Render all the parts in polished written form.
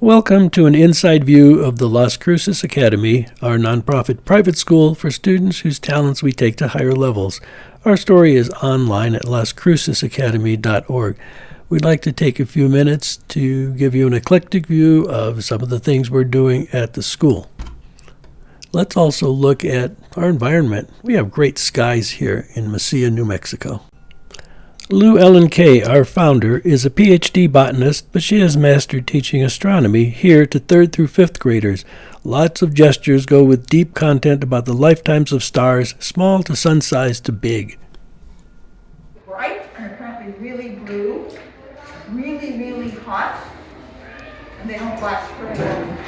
Welcome to an inside view of the Las Cruces Academy, our nonprofit private school for students whose talents we take to higher levels. Our story is online at lascrucesacademy.org. We'd like to take a few minutes to give you an eclectic view of some of the things we're doing at the school. Let's also look at our environment. We have great skies here in Mesilla, New Mexico. Lou Ellen Kay, our founder, is a PhD botanist, but she has mastered teaching astronomy here to 3rd through 5th graders. Lots of gestures go with deep content about the lifetimes of stars, small to sun-sized to big. Bright and apparently really blue, really hot, and they don't last very long.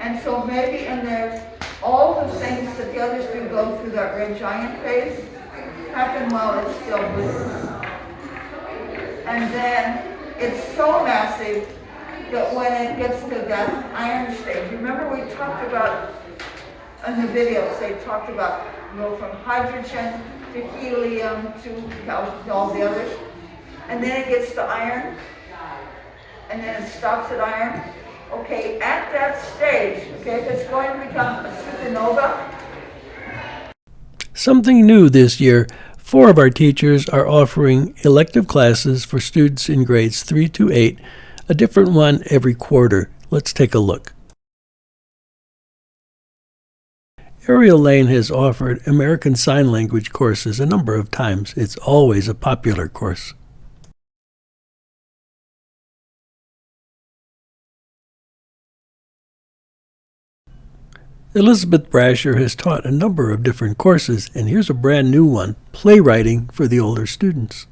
And so maybe, and there's all the things that the others do go through that red giant phase, happen while it's still blue. And then it's so massive that when it gets to that iron stage, remember we talked about, in the videos, they talked about go from hydrogen to helium to all the others. And then it gets to iron, and then it stops at iron. Okay, at that stage, okay, if it's going to become a supernova. Something new this year, 4 of our teachers are offering elective classes for students in grades 3 to 8, a different one every quarter. Let's take a look. Ariel Lane has offered American Sign Language courses a number of times. It's always a popular course. Elizabeth Brasher has taught a number of different courses, and here's a brand new one, playwriting for the older students.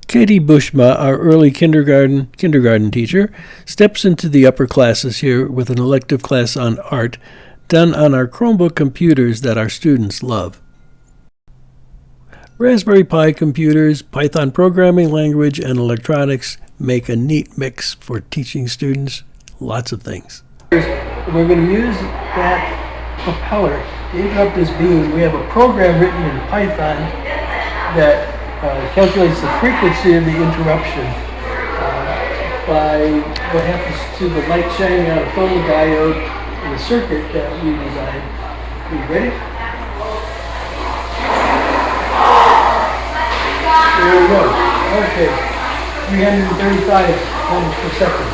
Katie Bushma, our early kindergarten teacher, steps into the upper classes here with an elective class on art done on our Chromebook computers that our students love. Raspberry Pi computers, Python programming language, and electronics make a neat mix for teaching students lots of things. We're going to use that propeller to interrupt this beam. We have a program written in Python that calculates the frequency of the interruption by what happens to the light shining out of a photodiode in a circuit that we designed. Are you ready? There we go. Okay. 335 times per second.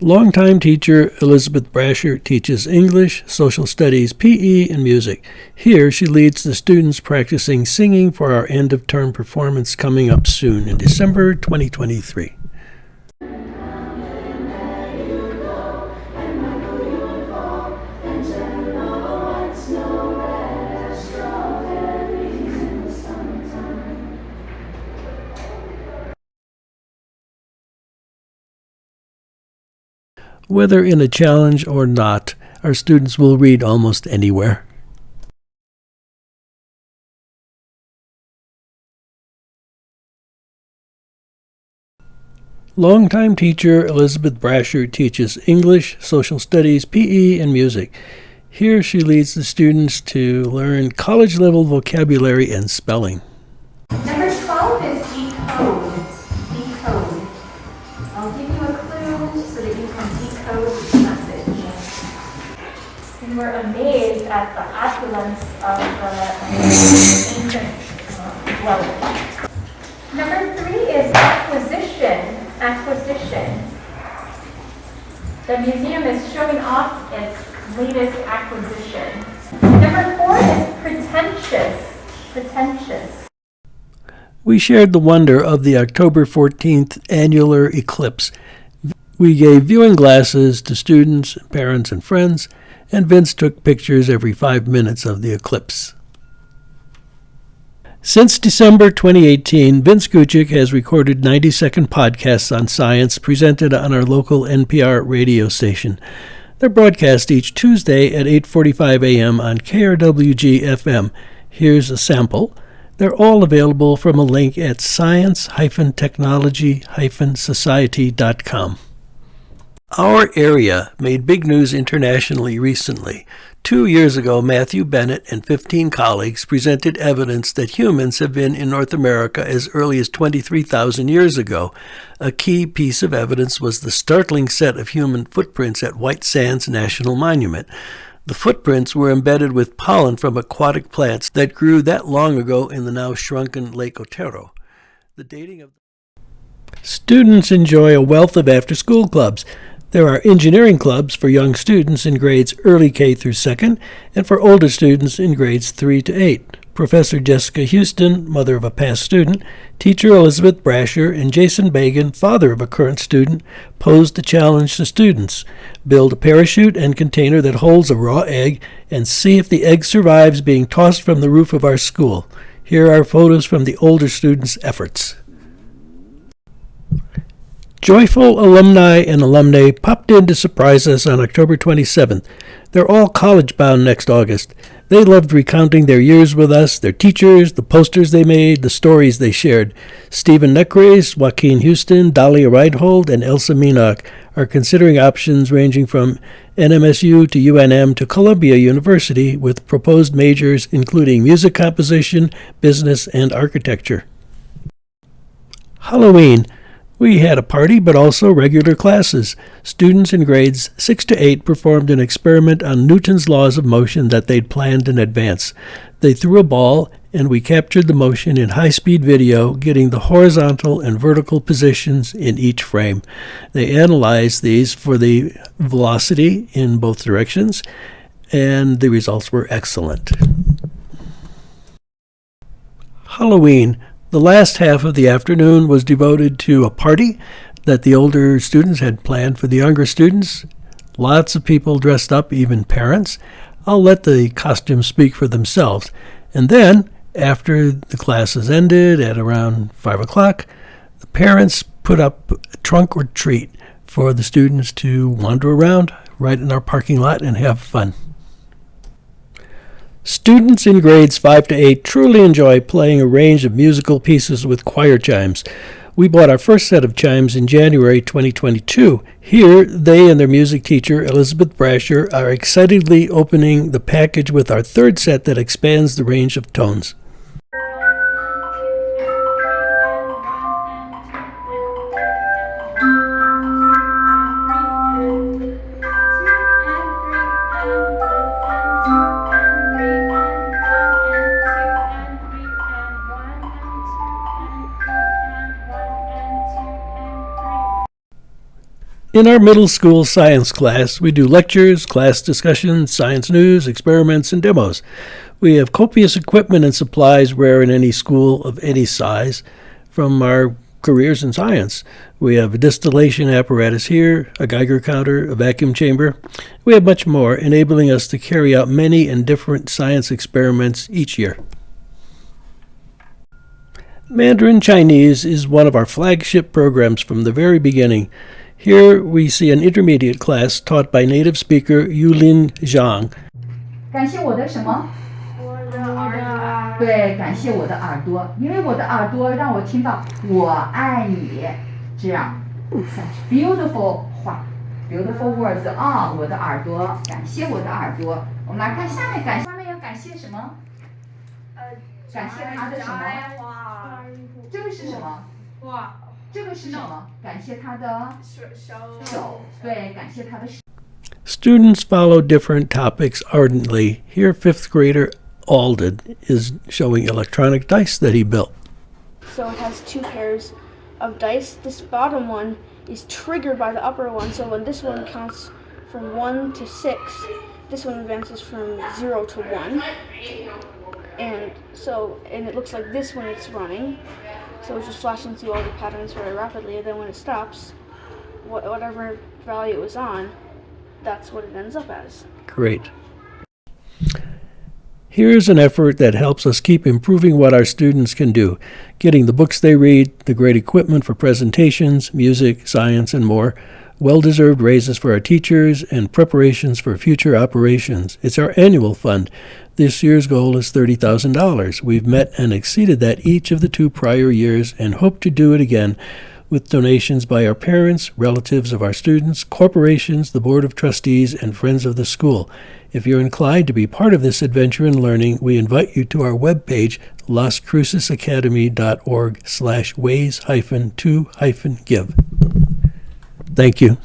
Longtime teacher Elizabeth Brasher teaches English, social studies, PE, and music. Here she leads the students practicing singing for our end-of-term performance coming up soon in December 2023. Whether in a challenge or not, our students will read almost anywhere. Longtime teacher Elizabeth Brasher teaches English, social studies, PE, and music. Here she leads the students to learn college-level vocabulary and spelling. Number 12 is decode. Decode. I'll give you a clue so that you can decode the message. And we're amazed at the opulence of the ancient dwelling. Number 3 is acquisition. Acquisition. The museum is showing off its latest acquisition. Number 4 is pretentious. Pretentious. We shared the wonder of the October 14th annular eclipse. We gave viewing glasses to students, parents, and friends, and Vince took pictures every 5 minutes of the eclipse. Since December 2018, Vince Gucic has recorded 90-second podcasts on science presented on our local NPR radio station. They're broadcast each Tuesday at 8:45 a.m. on KRWG-FM. Here's a sample. They're all available from a link at science-technology-society.com. Our area made big news internationally recently. 2 years ago, Matthew Bennett and 15 colleagues presented evidence that humans have been in North America as early as 23,000 years ago. A key piece of evidence was the startling set of human footprints at White Sands National Monument. The footprints were embedded with pollen from aquatic plants that grew that long ago in the now shrunken Lake Otero. The dating of Students enjoy a wealth of after-school clubs. There are engineering clubs for young students in grades early K through 2nd and for older students in grades 3 to 8. Professor Jessica Houston, mother of a past student, teacher Elizabeth Brasher, and Jason Bagan, father of a current student, posed the challenge to students. Build a parachute and container that holds a raw egg and see if the egg survives being tossed from the roof of our school. Here are photos from the older students' efforts. Joyful alumni and alumnae popped in to surprise us on October 27th. They're all college-bound next August. They loved recounting their years with us, their teachers, the posters they made, the stories they shared. Stephen Neckrace, Joaquin Houston, Dahlia Reinhold, and Elsa Minock are considering options ranging from NMSU to UNM to Columbia University, with proposed majors including music composition, business, and architecture. Halloween. We had a party, but also regular classes. Students in grades 6 to 8 performed an experiment on Newton's laws of motion that they'd planned in advance. They threw a ball, and we captured the motion in high-speed video, getting the horizontal and vertical positions in each frame. They analyzed these for the velocity in both directions, and the results were excellent. Halloween. The last half of the afternoon was devoted to a party that the older students had planned for the younger students. Lots of people dressed up, even parents. I'll let the costumes speak for themselves. And then, after the classes ended at around 5 o'clock, the parents put up a trunk or treat for the students to wander around right in our parking lot and have fun. Students in grades 5 to 8 truly enjoy playing a range of musical pieces with choir chimes. We bought our first set of chimes in January 2022. Here, they and their music teacher, Elizabeth Brasher, are excitedly opening the package with our third set that expands the range of tones. In our middle school science class, we do lectures, class discussions, science news, experiments, and demos. We have copious equipment and supplies rare in any school of any size from our careers in science. We have a distillation apparatus here, a Geiger counter, a vacuum chamber. We have much more, enabling us to carry out many and different science experiments each year. Mandarin Chinese is one of our flagship programs from the very beginning. Here we see an intermediate class taught by native speaker Yulin Zhang. 感谢我的什么？我的耳朵。对，感谢我的耳朵，因为我的耳朵让我听到我爱你，这样 such beautiful 话 ，beautiful words 啊，我的耳朵，感谢我的耳朵。我们来看下面下面要感谢什么？感谢他的什么？这个是什么？哇。这个是什么？感谢他的手，对，感谢他的手。Students follow different topics ardently. Here, 5th grader Alden is showing electronic dice that he built. So it has 2 pairs of dice. This bottom one is triggered by the upper one, so when this one counts from 1 to 6, this one advances from 0 to 1. And it looks like this when it's running. So it's just flashing through all the patterns very rapidly, and then when it stops, whatever value it was on, that's what it ends up as. Great. Here's an effort that helps us keep improving what our students can do, getting the books they read, the great equipment for presentations, music, science, and more, well-deserved raises for our teachers, and preparations for future operations. It's our annual fund. This year's goal is $30,000. We've met and exceeded that each of the 2 prior years and hope to do it again. with donations by our parents, relatives of our students, corporations, the Board of Trustees, and friends of the school. If you're inclined to be part of this adventure in learning, we invite you to our webpage, lascrucesacademy.org/ways-to-give. Thank you.